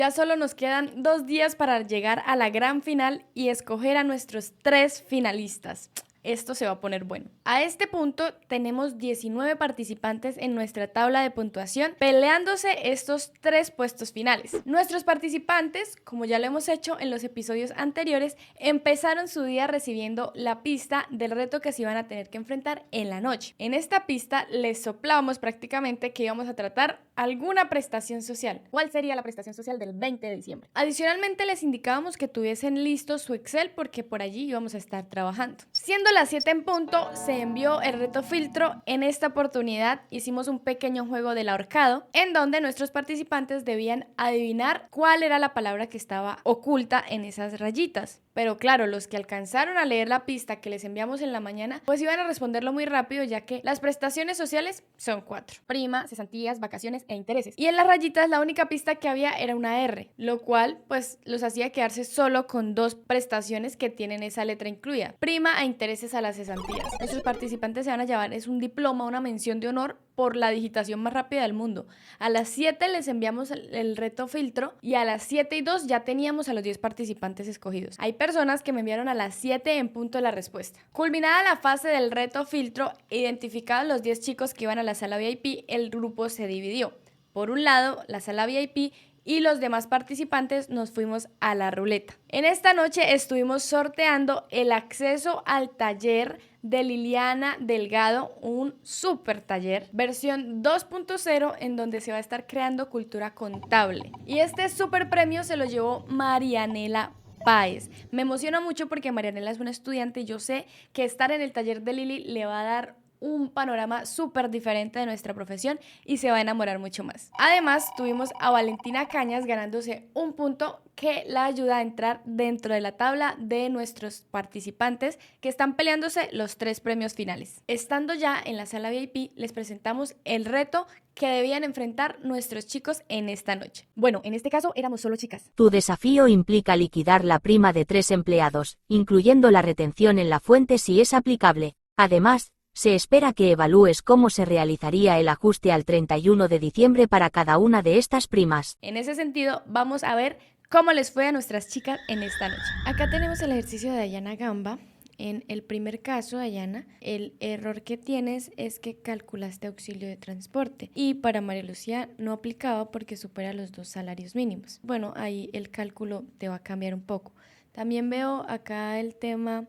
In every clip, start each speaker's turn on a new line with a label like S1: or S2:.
S1: Ya solo nos quedan 2 días para llegar a la gran final y escoger a nuestros 3 finalistas. Esto se va a poner bueno. A este punto tenemos 19 participantes en nuestra tabla de puntuación peleándose estos 3 puestos finales. Nuestros participantes, como ya lo hemos hecho en los episodios anteriores, empezaron su día recibiendo la pista del reto que se iban a tener que enfrentar en la noche. En esta pista les soplábamos prácticamente que íbamos a tratar alguna prestación social. ¿Cuál sería la prestación social del 20 de diciembre? Adicionalmente les indicábamos que tuviesen listo su Excel porque por allí íbamos a estar trabajando. Siendo las 7 en punto, se envió el reto filtro. En esta oportunidad hicimos un pequeño juego del ahorcado en donde nuestros participantes debían adivinar cuál era la palabra que estaba oculta en esas rayitas. Pero claro, los que alcanzaron a leer la pista que les enviamos en la mañana, pues iban a responderlo muy rápido, ya que las prestaciones sociales son 4: prima, cesantías, vacaciones e intereses. Y en las rayitas la única pista que había era una R, lo cual pues los hacía quedarse solo con 2 prestaciones que tienen esa letra incluida: prima e intereses a las cesantías. Nuestros participantes se van a llevar un diploma, una mención de honor por la digitación más rápida del mundo. A las 7 les enviamos el reto filtro y a las 7:02 ya teníamos a los 10 participantes escogidos. Hay personas que me enviaron a las 7 en punto la respuesta. Culminada la fase del reto filtro, identificados los 10 chicos que iban a la sala VIP, el grupo se dividió. Por un lado, la sala VIP y los demás participantes nos fuimos a la ruleta. En esta noche estuvimos sorteando el acceso al taller de Liliana Delgado, un super taller, versión 2.0, en donde se va a estar creando cultura contable. Y este super premio se lo llevó Marianela Páez. Me emociona mucho porque Marianela es una estudiante y yo sé que estar en el taller de Lili le va a dar un panorama súper diferente de nuestra profesión y se va a enamorar mucho más. Además, tuvimos a Valentina Cañas ganándose un punto que la ayuda a entrar dentro de la tabla de nuestros participantes que están peleándose los 3 premios finales. Estando ya en la sala VIP, les presentamos el reto que debían enfrentar nuestros chicos en esta noche. Bueno, en este caso éramos solo chicas.
S2: Tu desafío implica liquidar la prima de 3 empleados, incluyendo la retención en la fuente si es aplicable. Además, se espera que evalúes cómo se realizaría el ajuste al 31 de diciembre para cada una de estas primas.
S1: En ese sentido, vamos a ver cómo les fue a nuestras chicas en esta noche. Acá tenemos el ejercicio de Dayana Gamba. En el primer caso, Dayana, el error que tienes es que calculaste auxilio de transporte y para María Lucía no aplicaba porque supera los 2 salarios mínimos. Bueno, ahí el cálculo te va a cambiar un poco. También veo acá el tema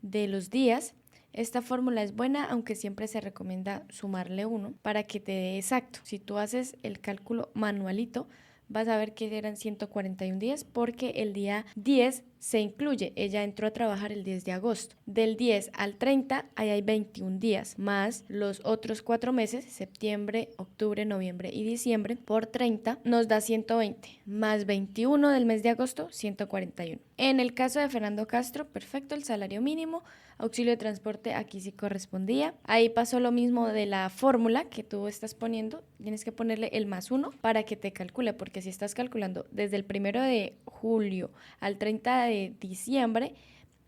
S1: de los días. Esta fórmula es buena, aunque siempre se recomienda sumarle 1 para que te dé exacto. Si tú haces el cálculo manualito, vas a ver que eran 141 días porque el día 10 se incluye. Ella entró a trabajar el 10 de agosto. Del 10 al 30, ahí hay 21 días, más los otros 4 meses, septiembre, octubre, noviembre y diciembre, por 30 nos da 120, más 21 del mes de agosto, 141. En el caso de Fernando Castro, perfecto, el salario mínimo, auxilio de transporte aquí sí correspondía. Ahí pasó lo mismo de la fórmula que tú estás poniendo, tienes que ponerle el más 1 para que te calcule, porque si estás calculando desde el 1 de julio al 30 de diciembre,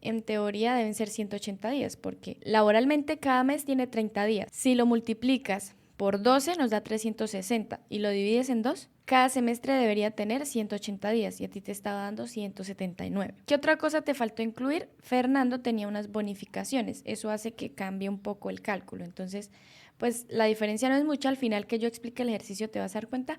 S1: en teoría deben ser 180 días, porque laboralmente cada mes tiene 30 días. Si lo multiplicas por 12 nos da 360 y lo divides en 2, cada semestre debería tener 180 días y a ti te estaba dando 179. ¿Qué otra cosa te faltó incluir? Fernando tenía unas bonificaciones, eso hace que cambie un poco el cálculo. Entonces, pues la diferencia no es mucha, al final que yo explique el ejercicio te vas a dar cuenta,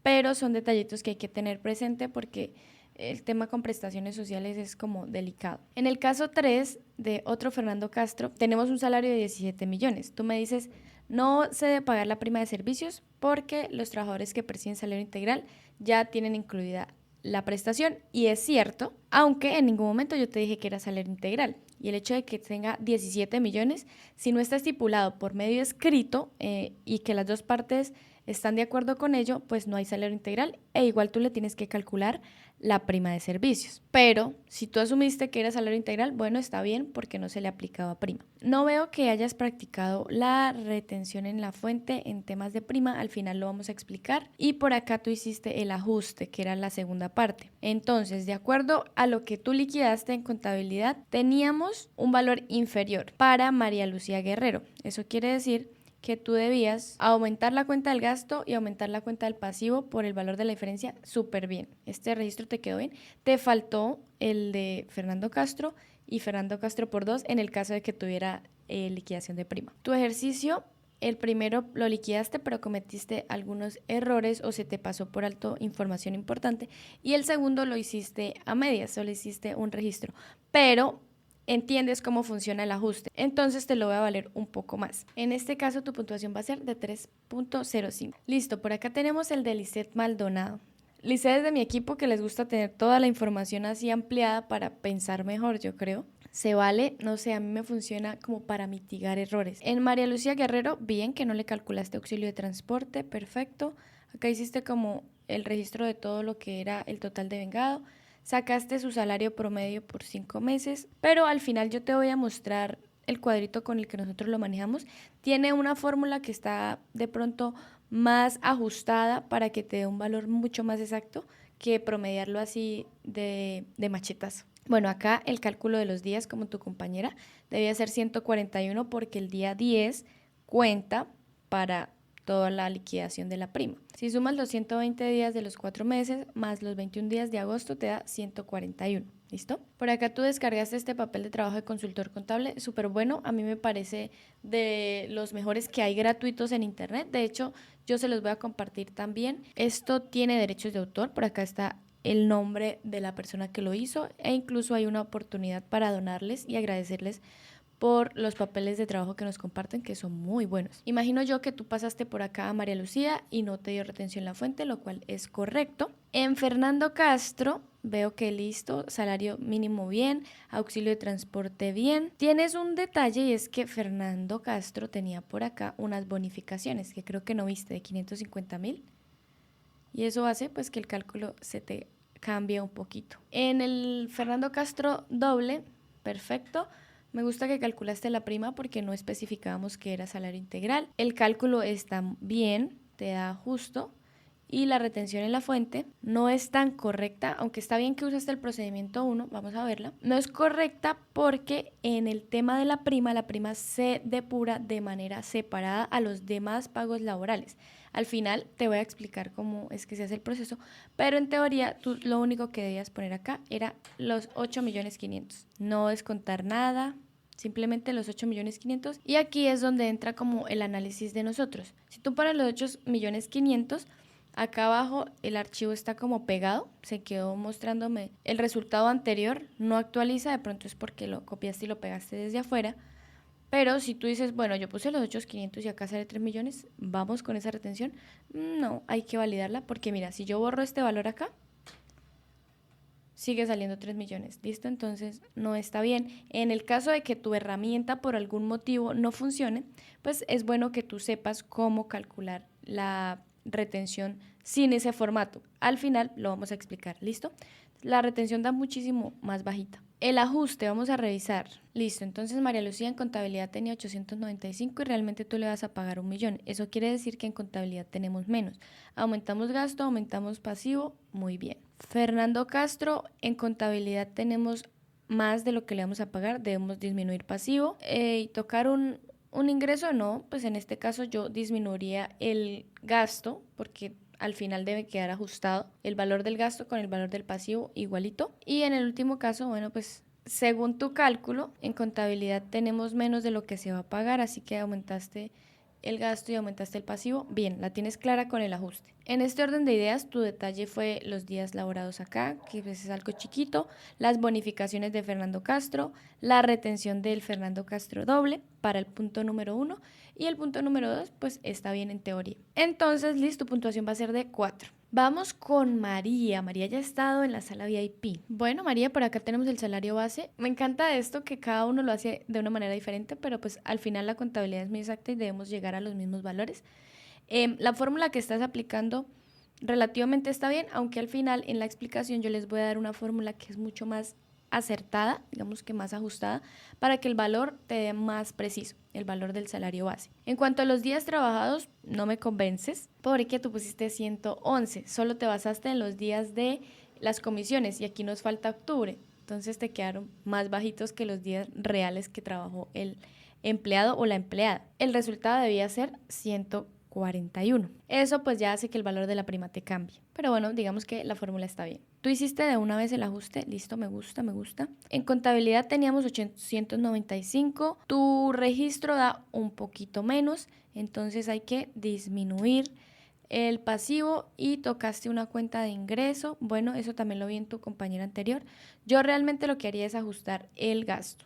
S1: pero son detallitos que hay que tener presente porque el tema con prestaciones sociales es como delicado. En el caso 3 de otro Fernando Castro, tenemos un salario de 17 millones. Tú me dices, no se debe pagar la prima de servicios porque los trabajadores que perciben salario integral ya tienen incluida la prestación, y es cierto, aunque en ningún momento yo te dije que era salario integral. Y el hecho de que tenga 17 millones, si no está estipulado por medio escrito y que las dos partes están de acuerdo con ello, pues no hay salario integral e igual tú le tienes que calcular la prima de servicios. Pero si tú asumiste que era salario integral, bueno, está bien porque no se le aplicaba prima. No veo que hayas practicado la retención en la fuente en temas de prima, al final lo vamos a explicar. Y por acá tú hiciste el ajuste, que era la segunda parte. Entonces, de acuerdo a lo que tú liquidaste en contabilidad, teníamos un valor inferior para María Lucía Guerrero. Eso quiere decir que tú debías aumentar la cuenta del gasto y aumentar la cuenta del pasivo por el valor de la diferencia súper bien. Este registro te quedó bien. Te faltó el de Fernando Castro y Fernando Castro por 2 en el caso de que tuviera liquidación de prima. Tu ejercicio, el primero lo liquidaste, pero cometiste algunos errores o se te pasó por alto información importante. Y el segundo lo hiciste a medias, solo hiciste un registro. Pero entiendes cómo funciona el ajuste, entonces te lo voy a valer un poco más. En este caso tu puntuación va a ser de 3.05. Listo, por acá tenemos el de Lisette Maldonado. Lisette es de mi equipo, que les gusta tener toda la información así ampliada para pensar mejor, yo creo. Se vale, no sé, a mí me funciona como para mitigar errores. En María Lucía Guerrero, bien, que no le calculaste auxilio de transporte, perfecto. Acá hiciste como el registro de todo lo que era el total de vengado. Sacaste su salario promedio por 5 meses, pero al final yo te voy a mostrar el cuadrito con el que nosotros lo manejamos. Tiene una fórmula que está de pronto más ajustada para que te dé un valor mucho más exacto que promediarlo así de machetazo. Bueno, acá el cálculo de los días, como tu compañera, debía ser 141 porque el día 10 cuenta para toda la liquidación de la prima. Si sumas los 120 días de los 4 meses más los 21 días de agosto te da 141. ¿Listo? Por acá tú descargaste este papel de trabajo de consultor contable, súper bueno, a mí me parece de los mejores que hay gratuitos en internet. De hecho, yo se los voy a compartir también. Esto tiene derechos de autor, por acá está el nombre de la persona que lo hizo e incluso hay una oportunidad para donarles y agradecerles por los papeles de trabajo que nos comparten, que son muy buenos. Imagino yo que tú pasaste por acá a María Lucía y no te dio retención la fuente, lo cual es correcto. En Fernando Castro veo que listo, salario mínimo bien, auxilio de transporte bien. Tienes un detalle y es que Fernando Castro tenía por acá unas bonificaciones que creo que no viste, de 550.000, y eso hace pues que el cálculo se te cambie un poquito. En el Fernando Castro doble, perfecto. Me gusta que calculaste la prima porque no especificábamos que era salario integral. El cálculo está bien, te da justo. Y la retención en la fuente no es tan correcta, aunque está bien que usaste el procedimiento 1, vamos a verla. No es correcta porque en el tema de la prima se depura de manera separada a los demás pagos laborales. Al final te voy a explicar cómo es que se hace el proceso, pero en teoría tú lo único que debías poner acá era los 8.500.000. No descontar nada, simplemente los 8.500.000. Y aquí es donde entra como el análisis de nosotros. Si tú pones los 8.500.000, acá abajo el archivo está como pegado, se quedó mostrándome el resultado anterior, no actualiza, de pronto es porque lo copiaste y lo pegaste desde afuera. Pero si tú dices, bueno, yo puse los 8.500.000 y acá sale 3 millones, vamos con esa retención. No, hay que validarla porque mira, si yo borro este valor acá, sigue saliendo 3 millones, ¿listo? Entonces no está bien. En el caso de que tu herramienta por algún motivo no funcione, pues es bueno que tú sepas cómo calcular la retención sin ese formato. Al final lo vamos a explicar, ¿listo? La retención da muchísimo más bajita. El ajuste, vamos a revisar. Listo, entonces María Lucía en contabilidad tenía 895 y realmente tú le vas a pagar 1.000.000. Eso quiere decir que en contabilidad tenemos menos. Aumentamos gasto, aumentamos pasivo, muy bien. Fernando Castro, en contabilidad tenemos más de lo que le vamos a pagar, debemos disminuir pasivo y tocar un ingreso, no, pues en este caso yo disminuiría el gasto porque al final debe quedar ajustado el valor del gasto con el valor del pasivo igualito. Y en el último caso, bueno, pues según tu cálculo, en contabilidad tenemos menos de lo que se va a pagar, así que aumentaste el gasto y aumentaste el pasivo. Bien, la tienes clara con el ajuste. En este orden de ideas, tu detalle fue los días laborados acá, que es algo chiquito, las bonificaciones de Fernando Castro, la retención del Fernando Castro doble para el punto número 1 y el punto número 2, pues está bien en teoría. Entonces, listo, tu puntuación va a ser de 4. Vamos con María. María ya ha estado en la sala VIP. Bueno, María, por acá tenemos el salario base. Me encanta esto que cada uno lo hace de una manera diferente, pero pues al final la contabilidad es muy exacta y debemos llegar a los mismos valores. La fórmula que estás aplicando relativamente está bien, aunque al final en la explicación yo les voy a dar una fórmula que es mucho más acertada, digamos que más ajustada, para que el valor te dé más preciso, el valor del salario base. En cuanto a los días trabajados, no me convences porque tú pusiste 111, solo te basaste en los días de las comisiones y aquí nos falta octubre, entonces te quedaron más bajitos que los días reales que trabajó el empleado o la empleada. El resultado debía ser 141. Eso pues ya hace que el valor de la prima te cambie. Pero bueno, digamos que la fórmula está bien. Tú hiciste de una vez el ajuste, listo, me gusta, me gusta. En contabilidad teníamos 895, tu registro da un poquito menos, entonces hay que disminuir el pasivo y tocaste una cuenta de ingreso. Bueno, eso también lo vi en tu compañera anterior. Yo realmente lo que haría es ajustar el gasto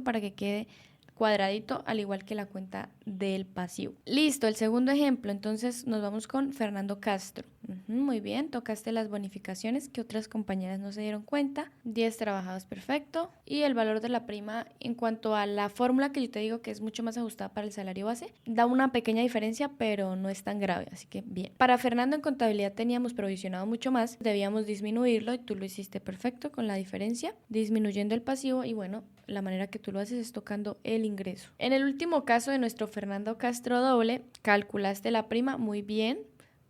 S1: para que quede cuadradito, al igual que la cuenta del pasivo. Listo, el segundo ejemplo, entonces nos vamos con Fernando Castro. Muy bien, tocaste las bonificaciones que otras compañeras no se dieron cuenta. 10 trabajados, perfecto. Y el valor de la prima en cuanto a la fórmula que yo te digo que es mucho más ajustada para el salario base, da una pequeña diferencia, pero no es tan grave, así que bien. Para Fernando en contabilidad teníamos provisionado mucho más, debíamos disminuirlo y tú lo hiciste perfecto con la diferencia, disminuyendo el pasivo y bueno, la manera que tú lo haces es tocando el ingreso. En el último caso de nuestro Fernando Castro doble, calculaste la prima muy bien,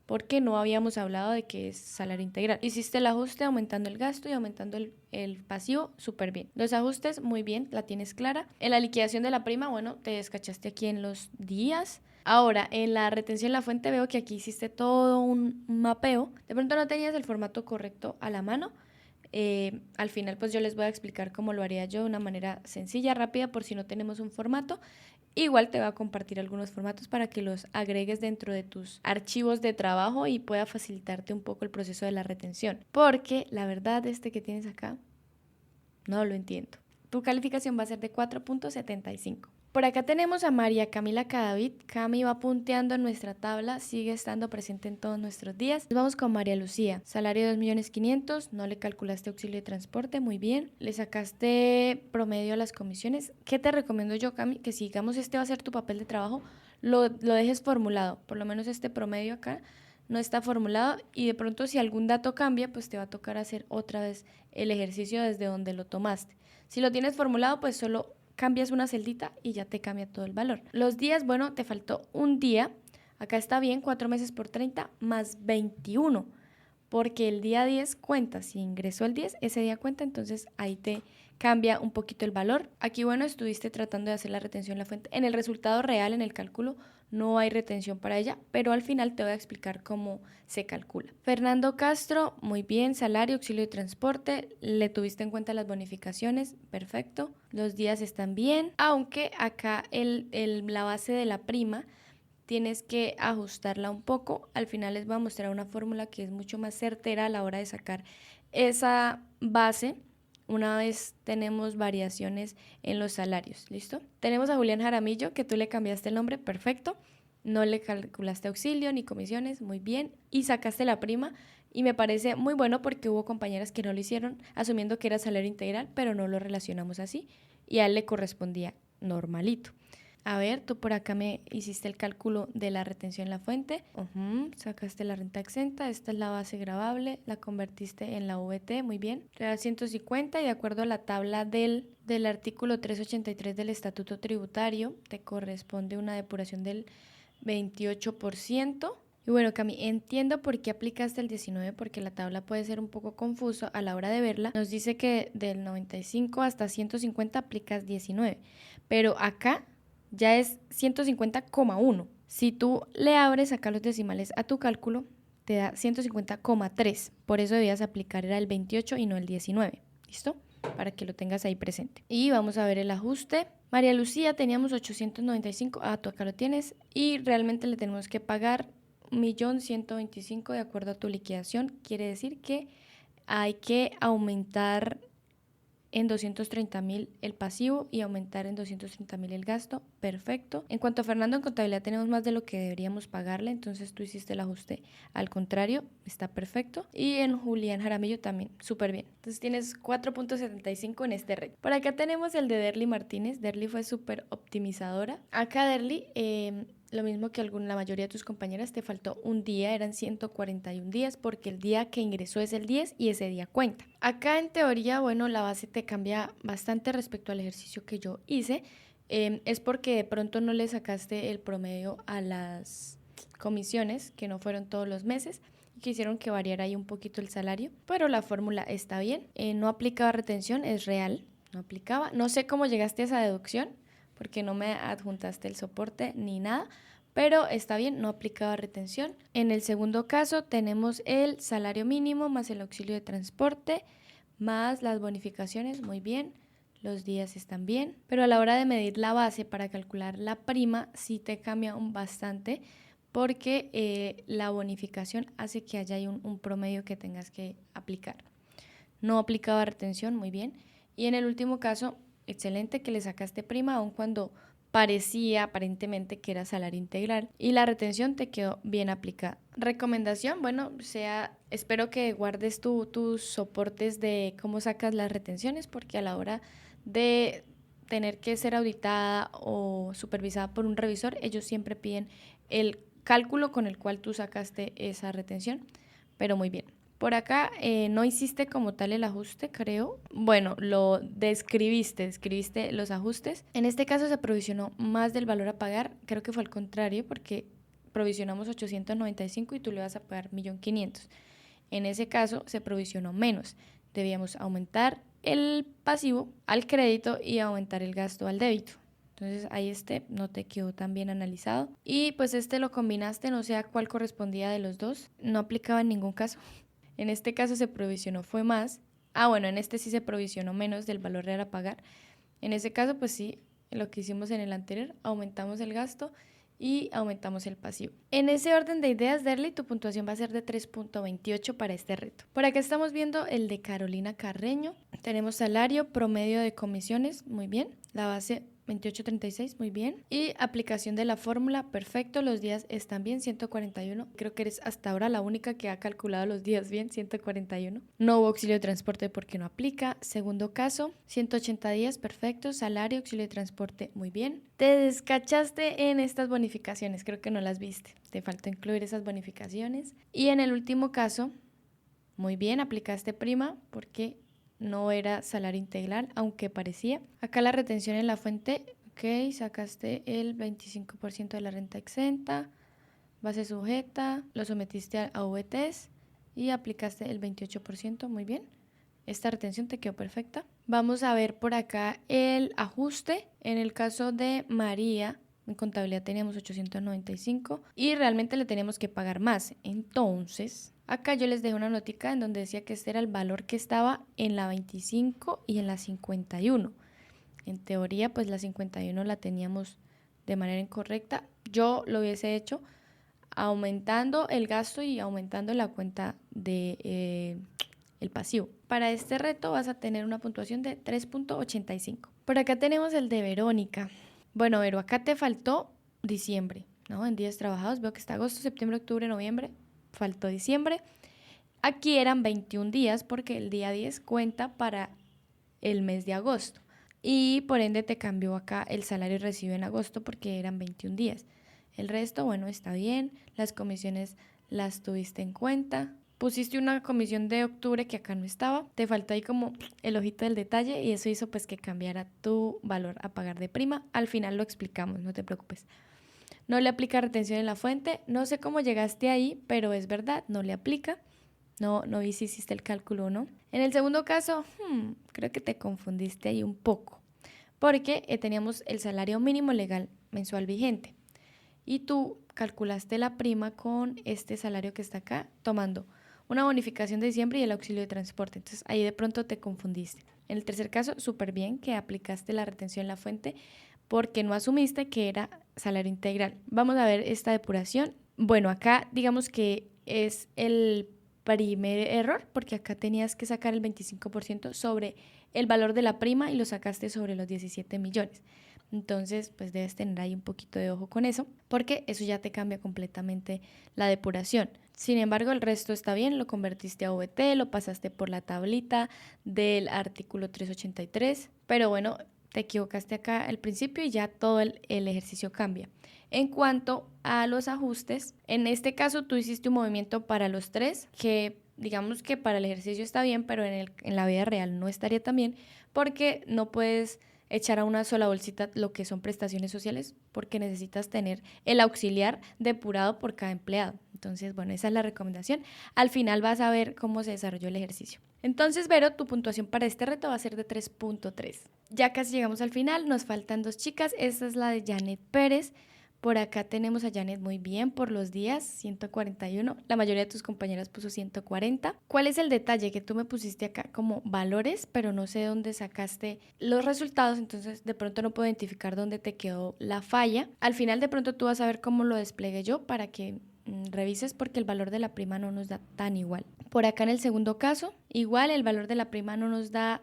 S1: porque no habíamos hablado de que es salario integral. Hiciste el ajuste aumentando el gasto y aumentando el pasivo, súper bien. Los ajustes, muy bien, la tienes clara. En la liquidación de la prima, bueno, te descachaste aquí en los días. Ahora, en la retención en la fuente veo que aquí hiciste todo un mapeo. De pronto no tenías el formato correcto a la mano. Al final pues yo les voy a explicar cómo lo haría yo de una manera sencilla, rápida, por si no tenemos un formato. Igual te voy a compartir algunos formatos para que los agregues dentro de tus archivos de trabajo y pueda facilitarte un poco el proceso de la retención. Porque la verdad que tienes acá, no lo entiendo. Tu calificación va a ser de 4.75. Por acá tenemos a María Camila Cadavid. Cami va punteando en nuestra tabla, sigue estando presente en todos nuestros días. Vamos con María Lucía. Salario 2.500.000, no le calculaste auxilio de transporte, muy bien. Le sacaste promedio a las comisiones. ¿Qué te recomiendo yo, Cami? Que si digamos este va a ser tu papel de trabajo, lo dejes formulado. Por lo menos este promedio acá no está formulado y de pronto si algún dato cambia, pues te va a tocar hacer otra vez el ejercicio desde donde lo tomaste. Si lo tienes formulado, pues solo cambias una celdita y ya te cambia todo el valor. Los días, bueno, te faltó un día. Acá está bien, 4 meses por 30 más 21, porque el día 10 cuenta. Si ingresó el 10, ese día cuenta, entonces ahí te cambia un poquito el valor. Aquí, bueno, estuviste tratando de hacer la retención en la fuente. En el resultado real, en el cálculo, no hay retención para ella, pero al final te voy a explicar cómo se calcula. Fernando Castro, muy bien, salario, auxilio de transporte, le tuviste en cuenta las bonificaciones, perfecto. Los días están bien, aunque acá la base de la prima tienes que ajustarla un poco. Al final les voy a mostrar una fórmula que es mucho más certera a la hora de sacar esa base una vez tenemos variaciones en los salarios. ¿Listo? Tenemos a Julián Jaramillo, que tú le cambiaste el nombre, perfecto. No le calculaste auxilio ni comisiones, muy bien. Y sacaste la prima y me parece muy bueno porque hubo compañeras que no lo hicieron asumiendo que era salario integral, pero no lo relacionamos así y a él le correspondía normalito. A ver, tú por acá me hiciste el cálculo de la retención en la fuente. Sacaste la renta exenta, esta es la base gravable, la convertiste en la VT, muy bien. Te da 150 y de acuerdo a la tabla del artículo 383 del Estatuto Tributario, te corresponde una depuración del 28%. Y bueno, Cami, entiendo por qué aplicaste el 19, porque la tabla puede ser un poco confusa a la hora de verla. Nos dice que del 95 hasta 150 aplicas 19, pero acá ya es 150,1. Si tú le abres acá los decimales a tu cálculo, te da 150,3. Por eso debías aplicar era el 28 y no el 19. ¿Listo? Para que lo tengas ahí presente. Y vamos a ver el ajuste. María Lucía, teníamos 895. Tú acá lo tienes. Y realmente le tenemos que pagar 1.125.000 de acuerdo a tu liquidación. Quiere decir que hay que aumentar en 230.000 el pasivo y aumentar en 230.000 el gasto, perfecto. En cuanto a Fernando, en contabilidad tenemos más de lo que deberíamos pagarle, entonces tú hiciste el ajuste al contrario, está perfecto. Y en Julián Jaramillo también, súper bien. Entonces tienes 4.75 en este reto. Por acá tenemos el de Derly Martínez. Derly fue súper optimizadora. Acá Derly, lo mismo que la mayoría de tus compañeras, te faltó un día, eran 141 días, porque el día que ingresó es el 10 y ese día cuenta. Acá en teoría, bueno, la base te cambia bastante respecto al ejercicio que yo hice. Es porque de pronto no le sacaste el promedio a las comisiones, que no fueron todos los meses, y que hicieron que variara ahí un poquito el salario, pero la fórmula está bien. No aplicaba retención, es real, no aplicaba. No sé cómo llegaste a esa deducción, porque no me adjuntaste el soporte ni nada, pero está bien, no aplicaba retención. En el segundo caso tenemos el salario mínimo más el auxilio de transporte, más las bonificaciones, muy bien. Los días están bien, pero a la hora de medir la base para calcular la prima sí te cambia bastante porque la bonificación hace que haya un promedio que tengas que aplicar. No aplicaba retención, muy bien. Y en el último caso, excelente que le sacaste prima aun cuando parecía aparentemente que era salario integral y la retención te quedó bien aplicada. Recomendación, bueno, espero que guardes tus soportes de cómo sacas las retenciones porque a la hora de tener que ser auditada o supervisada por un revisor, ellos siempre piden el cálculo con el cual tú sacaste esa retención, pero muy bien. Por acá no hiciste como tal el ajuste, creo. Bueno, lo describiste los ajustes. En este caso se provisionó más del valor a pagar. Creo que fue al contrario porque provisionamos 895 y tú le vas a pagar 1.500.000. En ese caso se provisionó menos. Debíamos aumentar el pasivo al crédito y aumentar el gasto al débito. Entonces ahí no te quedó tan bien analizado. Y pues lo combinaste, no sé a cuál correspondía de los dos. No aplicaba en ningún caso. En este caso se provisionó fue más. Bueno, en este sí se provisionó menos del valor real a pagar. En ese caso, pues sí, lo que hicimos en el anterior, aumentamos el gasto y aumentamos el pasivo. En ese orden de ideas, Derly, tu puntuación va a ser de 3.28 para este reto. Por acá estamos viendo el de Carolina Carreño. Tenemos salario, promedio de comisiones, muy bien. La base 28.36, muy bien. Y aplicación de la fórmula, perfecto. Los días están bien, 141. Creo que eres hasta ahora la única que ha calculado los días bien, 141. No hubo auxilio de transporte porque no aplica. Segundo caso, 180 días, perfecto. Salario, auxilio de transporte, muy bien. Te descachaste en estas bonificaciones, creo que no las viste. Te faltó incluir esas bonificaciones. Y en el último caso, muy bien, aplicaste prima porque no era salario integral, aunque parecía. Acá la retención en la fuente, ok, sacaste el 25% de la renta exenta, base sujeta, lo sometiste a VTs y aplicaste el 28%, muy bien. Esta retención te quedó perfecta. Vamos a ver por acá el ajuste. En el caso de María, en contabilidad teníamos 895 y realmente le teníamos que pagar más. Entonces, acá yo les dejé una notica en donde decía que este era el valor que estaba en la 25 y en la 51. En teoría, pues la 51 la teníamos de manera incorrecta. Yo lo hubiese hecho aumentando el gasto y aumentando la cuenta de el pasivo. Para este reto vas a tener una puntuación de 3.85. Por acá tenemos el de Verónica. Bueno, Vero, acá te faltó diciembre, ¿no? En días trabajados veo que está agosto, septiembre, octubre, noviembre. Faltó diciembre. Aquí eran 21 días porque el día 10 cuenta para el mes de agosto. Y por ende te cambió acá el salario recibido en agosto porque eran 21 días. El resto, bueno, está bien. Las comisiones las tuviste en cuenta. Pusiste una comisión de octubre que acá no estaba. Te faltó ahí como el ojito del detalle y eso hizo pues que cambiara tu valor a pagar de prima. Al final lo explicamos, no te preocupes. No le aplica retención en la fuente. No sé cómo llegaste ahí, pero es verdad, no le aplica. No vi si hiciste el cálculo o no. En el segundo caso, creo que te confundiste ahí un poco. Porque teníamos el salario mínimo legal mensual vigente. Y tú calculaste la prima con este salario que está acá, tomando una bonificación de diciembre y el auxilio de transporte. Entonces ahí de pronto te confundiste. En el tercer caso, súper bien que aplicaste la retención en la fuente porque no asumiste que era salario integral. Vamos a ver esta depuración. Bueno, acá digamos que es el primer error porque acá tenías que sacar el 25% sobre el valor de la prima y lo sacaste sobre los 17 millones. Entonces, pues debes tener ahí un poquito de ojo con eso, porque eso ya te cambia completamente la depuración. Sin embargo, el resto está bien, lo convertiste a VT, lo pasaste por la tablita del artículo 383, pero bueno, te equivocaste acá al principio y ya todo el ejercicio cambia. En cuanto a los ajustes, en este caso tú hiciste un movimiento para los tres, que digamos que para el ejercicio está bien, pero en la vida real no estaría tan bien, porque no puedes echar a una sola bolsita lo que son prestaciones sociales porque necesitas tener el auxiliar depurado por cada empleado. Entonces, bueno, esa es la recomendación. Al final vas a ver cómo se desarrolló el ejercicio. Entonces, Vero, tu puntuación para este reto va a ser de 3.3. Ya casi llegamos al final, nos faltan 2 chicas. Esta es la de Janet Pérez. Por acá tenemos a Janet muy bien por los días, 141. La mayoría de tus compañeras puso 140. ¿Cuál es el detalle? Que tú me pusiste acá como valores, pero no sé dónde sacaste los resultados, entonces de pronto no puedo identificar dónde te quedó la falla. Al final de pronto tú vas a ver cómo lo desplegué yo para que revises, porque el valor de la prima no nos da tan igual. Por acá en el segundo caso, igual el valor de la prima no nos da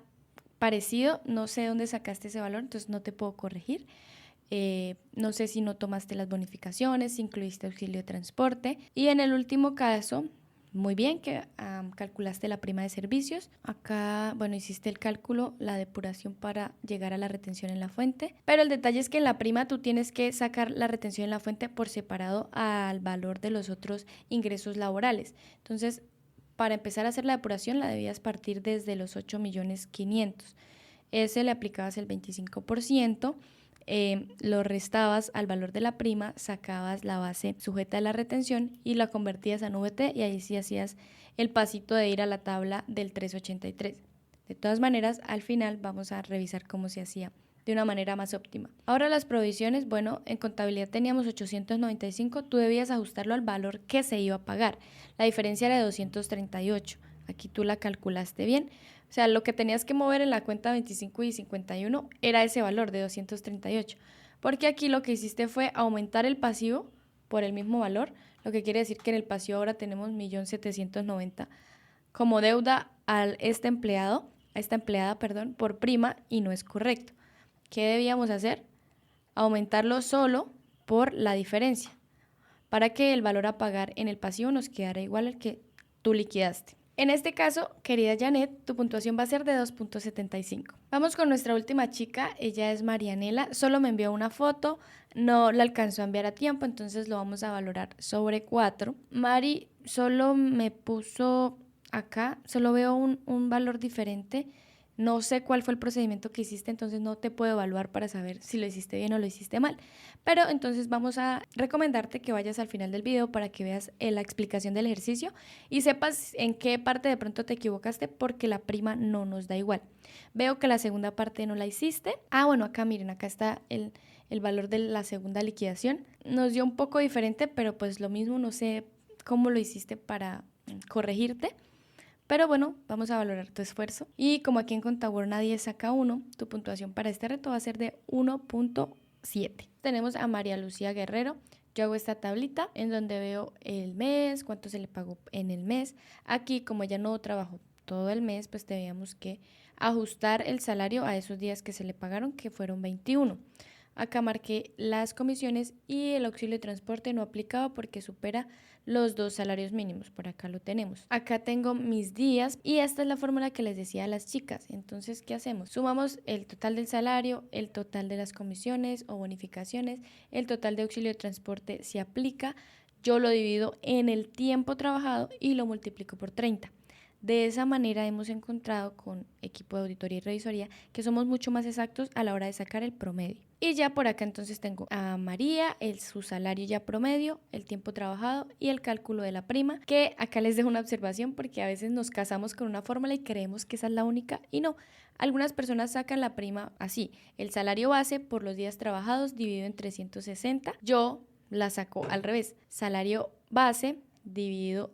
S1: parecido, no sé dónde sacaste ese valor, entonces no te puedo corregir. No sé si no tomaste las bonificaciones, si incluiste auxilio de transporte. Y en el último caso, muy bien que calculaste la prima de servicios. Acá, bueno, hiciste el cálculo, la depuración para llegar a la retención en la fuente. Pero el detalle es que en la prima tú tienes que sacar la retención en la fuente por separado al valor de los otros ingresos laborales. Entonces, para empezar a hacer la depuración la debías partir desde los 8.500.000. Ese le aplicabas el 25%. Lo restabas al valor de la prima, sacabas la base sujeta de la retención y la convertías a VT, y ahí sí hacías el pasito de ir a la tabla del 383. De todas maneras, al final vamos a revisar cómo se hacía de una manera más óptima. Ahora las provisiones, bueno, en contabilidad teníamos 895, tú debías ajustarlo al valor que se iba a pagar. La diferencia era de 238, aquí tú la calculaste bien. O sea, lo que tenías que mover en la cuenta 25 y 51 era ese valor de 238, porque aquí lo que hiciste fue aumentar el pasivo por el mismo valor, lo que quiere decir que en el pasivo ahora tenemos 1.790.000 como deuda a esta empleada, por prima, y no es correcto. ¿Qué debíamos hacer? Aumentarlo solo por la diferencia, para que el valor a pagar en el pasivo nos quedara igual al que tú liquidaste. En este caso, querida Janet, tu puntuación va a ser de 2.75. Vamos con nuestra última chica, ella es Marianela, solo me envió una foto, no la alcanzó a enviar a tiempo, entonces lo vamos a valorar sobre 4. Mari solo me puso acá, solo veo un valor diferente. No sé cuál fue el procedimiento que hiciste, entonces no te puedo evaluar para saber si lo hiciste bien o lo hiciste mal. Pero entonces vamos a recomendarte que vayas al final del video para que veas la explicación del ejercicio y sepas en qué parte de pronto te equivocaste, porque la prima no nos da igual. Veo que la segunda parte no la hiciste. Bueno, acá miren, acá está el valor de la segunda liquidación. Nos dio un poco diferente, pero pues lo mismo, no sé cómo lo hiciste para corregirte. Pero bueno, vamos a valorar tu esfuerzo. Y como aquí en Contador nadie saca 1, tu puntuación para este reto va a ser de 1.7. Tenemos a María Lucía Guerrero. Yo hago esta tablita en donde veo el mes, cuánto se le pagó en el mes. Aquí, como ella no trabajó todo el mes, pues teníamos que ajustar el salario a esos días que se le pagaron, que fueron 21. Acá marqué las comisiones y el auxilio de transporte no aplicaba porque supera los 2 salarios mínimos. Por acá lo tenemos. Acá tengo mis días y esta es la fórmula que les decía a las chicas. Entonces, ¿qué hacemos? Sumamos el total del salario, el total de las comisiones o bonificaciones, el total de auxilio de transporte si aplica. Yo lo divido en el tiempo trabajado y lo multiplico por 30. De esa manera hemos encontrado con equipo de auditoría y revisoría que somos mucho más exactos a la hora de sacar el promedio. Y ya por acá entonces tengo a María, su salario ya promedio, el tiempo trabajado y el cálculo de la prima, que acá les dejo una observación porque a veces nos casamos con una fórmula y creemos que esa es la única y no. Algunas personas sacan la prima así, el salario base por los días trabajados dividido en 360. Yo la saco al revés, salario base dividido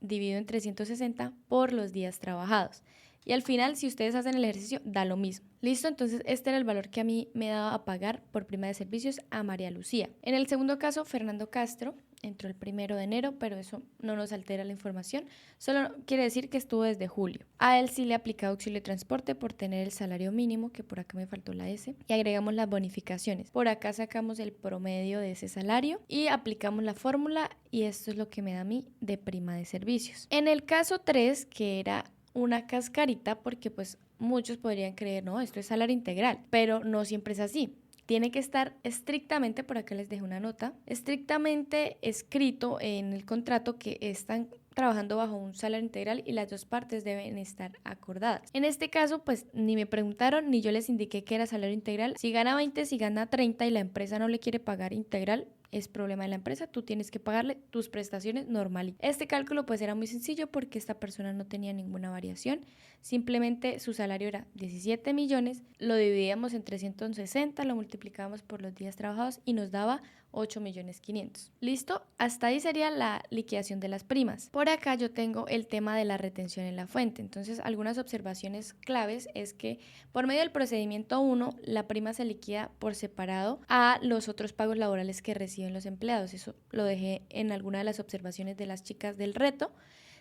S1: en 360 por los días trabajados. Y al final, si ustedes hacen el ejercicio, da lo mismo. ¿Listo? Entonces, este era el valor que a mí me daba a pagar por prima de servicios a María Lucía. En el segundo caso, Fernando Castro entró el 1 de enero, pero eso no nos altera la información. Solo quiere decir que estuvo desde julio. A él sí le aplica auxilio de transporte por tener el salario mínimo, que por acá me faltó la S, y agregamos las bonificaciones. Por acá sacamos el promedio de ese salario y aplicamos la fórmula, y esto es lo que me da a mí de prima de servicios. En el caso 3, que era una cascarita, porque pues muchos podrían creer, no, esto es salario integral, pero no siempre es así. Tiene que estar estrictamente, por acá les dejo una nota, estrictamente escrito en el contrato que están trabajando bajo un salario integral y las dos partes deben estar acordadas. En este caso, pues ni me preguntaron ni yo les indiqué que era salario integral. Si gana 20, si gana 30 y la empresa no le quiere pagar integral, es problema de la empresa, tú tienes que pagarle tus prestaciones normal. Este cálculo pues era muy sencillo porque esta persona no tenía ninguna variación, simplemente su salario era 17 millones, lo dividíamos en 360, lo multiplicábamos por los días trabajados y nos daba 8.500.000. ¿Listo? Hasta ahí sería la liquidación de las primas. Por acá yo tengo el tema de la retención en la fuente. Entonces, algunas observaciones claves es que por medio del procedimiento 1, la prima se liquida por separado a los otros pagos laborales que reciben los empleados. Eso lo dejé en alguna de las observaciones de las chicas del reto.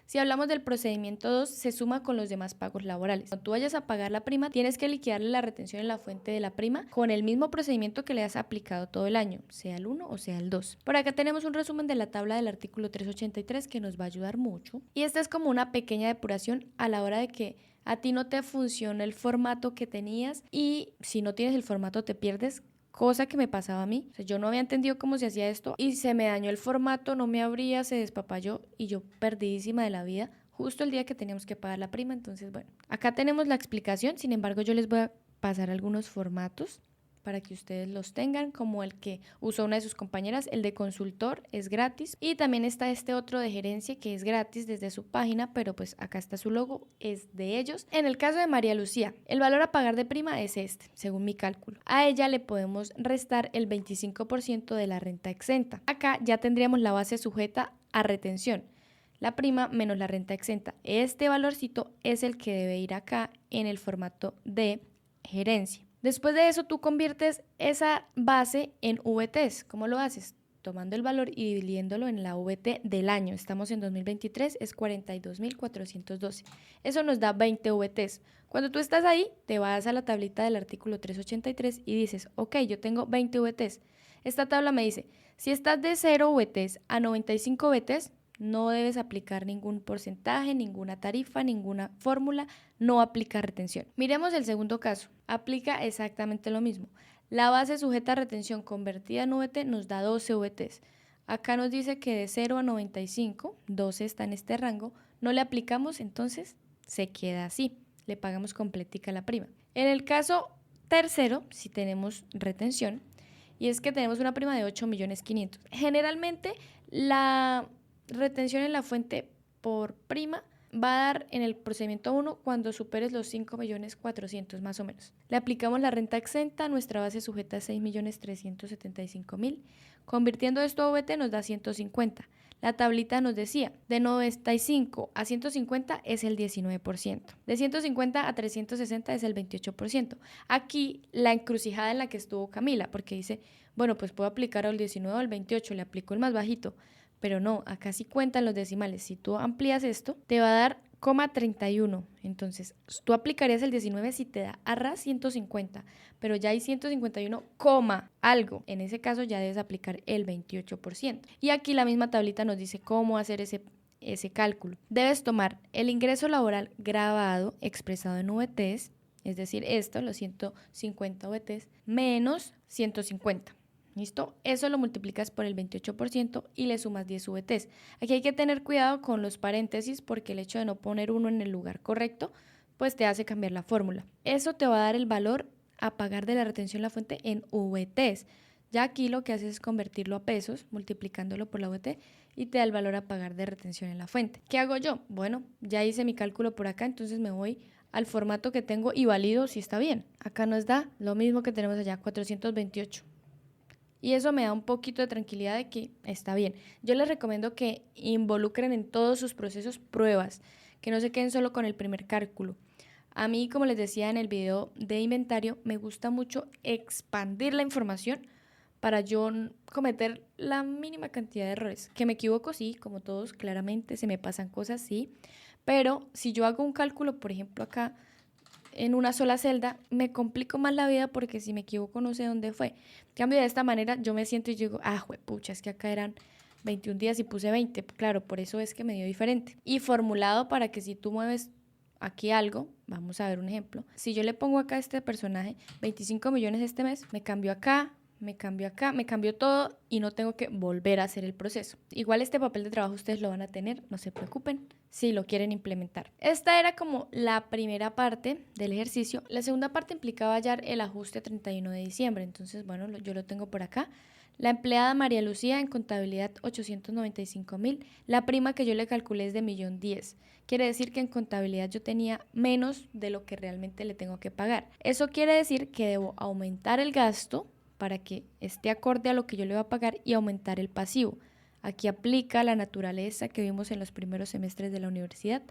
S1: Si hablamos del procedimiento 2, se suma con los demás pagos laborales. Cuando tú vayas a pagar la prima, tienes que liquidarle la retención en la fuente de la prima con el mismo procedimiento que le has aplicado todo el año, sea el 1 o sea el 2. Por acá tenemos un resumen de la tabla del artículo 383 que nos va a ayudar mucho. Y esta es como una pequeña depuración a la hora de que a ti no te funciona el formato que tenías y si no tienes el formato te pierdes. Cosa que me pasaba a mí, o sea, yo no había entendido cómo se hacía esto y se me dañó el formato, no me abría, se despapalló y yo perdidísima de la vida justo el día que teníamos que pagar la prima. Entonces, bueno, acá tenemos la explicación, sin embargo yo les voy a pasar algunos formatos para que ustedes los tengan, como el que usó una de sus compañeras, el de consultor es gratis y también está este otro de gerencia que es gratis desde su página, pero pues acá está su logo, es de ellos. En el caso de María Lucía, el valor a pagar de prima es este, según mi cálculo. A ella le podemos restar el 25% de la renta exenta. Acá ya tendríamos la base sujeta a retención, la prima menos la renta exenta. Este valorcito es el que debe ir acá en el formato de gerencia. Después de eso, tú conviertes esa base en VTs. ¿Cómo lo haces? Tomando el valor y dividiéndolo en la VT del año. Estamos en 2023, es 42.412. Eso nos da 20 VTs. Cuando tú estás ahí, te vas a la tablita del artículo 383 y dices, ok, yo tengo 20 VTs. Esta tabla me dice, si estás de 0 VTs a 95 VTs, no debes aplicar ningún porcentaje, ninguna tarifa, ninguna fórmula, no aplica retención. Miremos el segundo caso, aplica exactamente lo mismo. La base sujeta a retención convertida en VT nos da 12 VTs. Acá nos dice que de 0 a 95, 12 está en este rango, no le aplicamos, entonces se queda así, le pagamos completica la prima. En el caso tercero, si tenemos retención, y es que tenemos una prima de 8.500.000. Generalmente la retención en la fuente por prima va a dar en el procedimiento 1 cuando superes los 5.400.000 más o menos. Le aplicamos la renta exenta, nuestra base sujeta es 6.375.000. Convirtiendo esto a VT nos da 150. La tablita nos decía, de 95 a 150 es el 19%. De 150 a 360 es el 28%. Aquí la encrucijada en la que estuvo Camila, porque dice, bueno, pues puedo aplicar al 19 o al 28, le aplico el más bajito. Pero no, acá sí cuentan los decimales. Si tú amplías esto, te va a dar 0,31. Entonces, tú aplicarías el 19 si te da a ras 150, pero ya hay 151, algo. En ese caso ya debes aplicar el 28%. Y aquí la misma tablita nos dice cómo hacer ese cálculo. Debes tomar el ingreso laboral grabado expresado en VTs, es decir, esto, los 150 VTs, menos 150. ¿Listo? Eso lo multiplicas por el 28% y le sumas 10 VTs. Aquí hay que tener cuidado con los paréntesis porque el hecho de no poner uno en el lugar correcto, pues te hace cambiar la fórmula. Eso te va a dar el valor a pagar de la retención en la fuente en VTs. Ya aquí lo que haces es convertirlo a pesos, multiplicándolo por la VT y te da el valor a pagar de retención en la fuente. ¿Qué hago yo? Bueno, ya hice mi cálculo por acá, entonces me voy al formato que tengo y valido si está bien. Acá nos da lo mismo que tenemos allá, 428. Y eso me da un poquito de tranquilidad de que está bien. Yo les recomiendo que involucren en todos sus procesos pruebas, que no se queden solo con el primer cálculo. A mí, como les decía en el video de inventario, me gusta mucho expandir la información para yo cometer la mínima cantidad de errores. Que me equivoco, sí, como todos, claramente, se me pasan cosas, sí. Pero si yo hago un cálculo, por ejemplo, acá, en una sola celda, me complico más la vida porque si me equivoco no sé dónde fue. En cambio, de esta manera yo me siento y digo, juepucha, es que acá eran 21 días y puse 20. Claro, por eso es que me dio diferente. Y formulado para que si tú mueves aquí algo, vamos a ver un ejemplo. Si yo le pongo acá a este personaje 25 millones este mes, me cambio acá, me cambio todo y no tengo que volver a hacer el proceso. Igual este papel de trabajo ustedes lo van a tener, no se preocupen si lo quieren implementar. Esta era como la primera parte del ejercicio. La segunda parte implicaba hallar el ajuste a 31 de diciembre. Entonces, bueno, yo lo tengo por acá. La empleada María Lucía en contabilidad 895.000. La prima que yo le calculé es de 1.010.000. Quiere decir que en contabilidad yo tenía menos de lo que realmente le tengo que pagar. Eso quiere decir que debo aumentar el gasto para que esté acorde a lo que yo le voy a pagar y aumentar el pasivo. Aquí aplica la naturaleza que vimos en los primeros semestres de la universidad.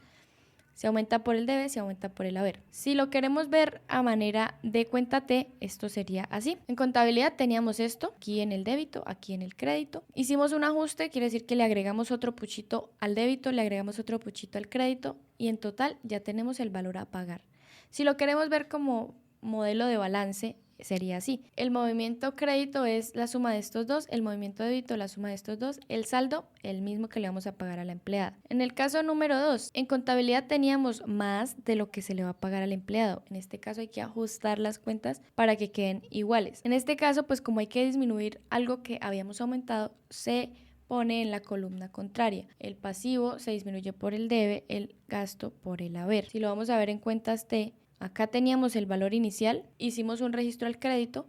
S1: Se aumenta por el debe, se aumenta por el haber. Si lo queremos ver a manera de cuenta T, esto sería así. En contabilidad teníamos esto, aquí en el débito, aquí en el crédito. Hicimos un ajuste, quiere decir que le agregamos otro puchito al débito, le agregamos otro puchito al crédito y en total ya tenemos el valor a pagar. Si lo queremos ver como modelo de balance, sería así. El movimiento crédito es la suma de estos dos, el movimiento débito la suma de estos dos, el saldo el mismo que le vamos a pagar a la empleada. En el caso número 2, en contabilidad teníamos más de lo que se le va a pagar al empleado. En este caso hay que ajustar las cuentas para que queden iguales. En este caso, pues como hay que disminuir algo que habíamos aumentado, se pone en la columna contraria. El pasivo se disminuye por el debe, el gasto por el haber. Si lo vamos a ver en cuentas T, acá teníamos el valor inicial, hicimos un registro al crédito,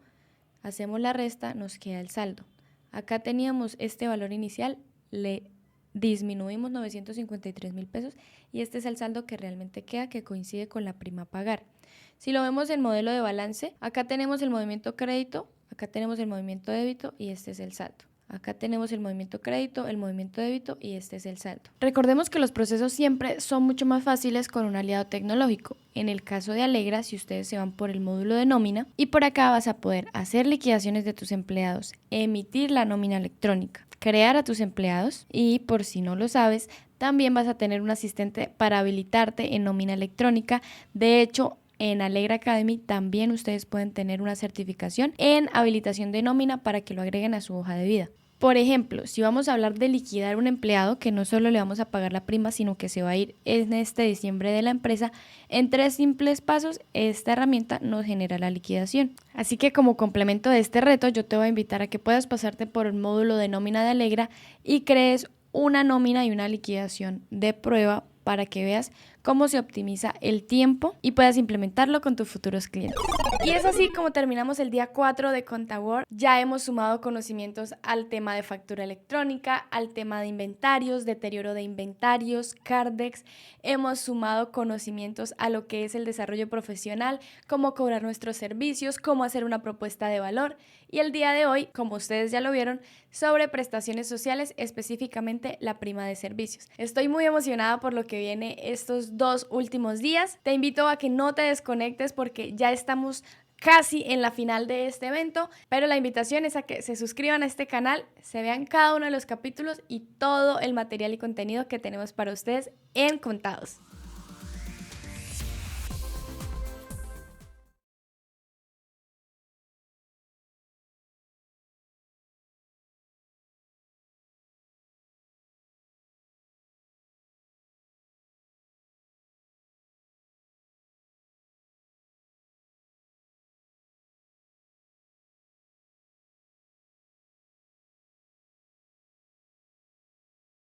S1: hacemos la resta, nos queda el saldo. Acá teníamos este valor inicial, le disminuimos 953.000 pesos y este es el saldo que realmente queda, que coincide con la prima a pagar. Si lo vemos en modelo de balance, acá tenemos el movimiento crédito, acá tenemos el movimiento débito y este es el saldo. Acá tenemos el movimiento crédito, el movimiento débito y este es el saldo. Recordemos que los procesos siempre son mucho más fáciles con un aliado tecnológico. En el caso de Alegra, si ustedes se van por el módulo de nómina, y por acá vas a poder hacer liquidaciones de tus empleados, emitir la nómina electrónica, crear a tus empleados y, por si no lo sabes, también vas a tener un asistente para habilitarte en nómina electrónica. De hecho, en Alegra Academy también ustedes pueden tener una certificación en habilitación de nómina para que lo agreguen a su hoja de vida. Por ejemplo, si vamos a hablar de liquidar un empleado, que no solo le vamos a pagar la prima, sino que se va a ir en este diciembre de la empresa, en 3 simples pasos, esta herramienta nos genera la liquidación. Así que como complemento de este reto, yo te voy a invitar a que puedas pasarte por el módulo de nómina de Alegra y crees una nómina y una liquidación de prueba para que veas cómo se optimiza el tiempo y puedas implementarlo con tus futuros clientes. Y es así como terminamos el día 4 de Contaword. Ya hemos sumado conocimientos al tema de factura electrónica, al tema de inventarios, deterioro de inventarios, Cardex. Hemos sumado conocimientos a lo que es el desarrollo profesional, cómo cobrar nuestros servicios, cómo hacer una propuesta de valor. Y el día de hoy, como ustedes ya lo vieron, sobre prestaciones sociales, específicamente la prima de servicios. Estoy muy emocionada por lo que viene estos 2 últimos días. Te invito a que no te desconectes porque ya estamos casi en la final de este evento, pero la invitación es a que se suscriban a este canal, se vean cada uno de los capítulos y todo el material y contenido que tenemos para ustedes en Contados.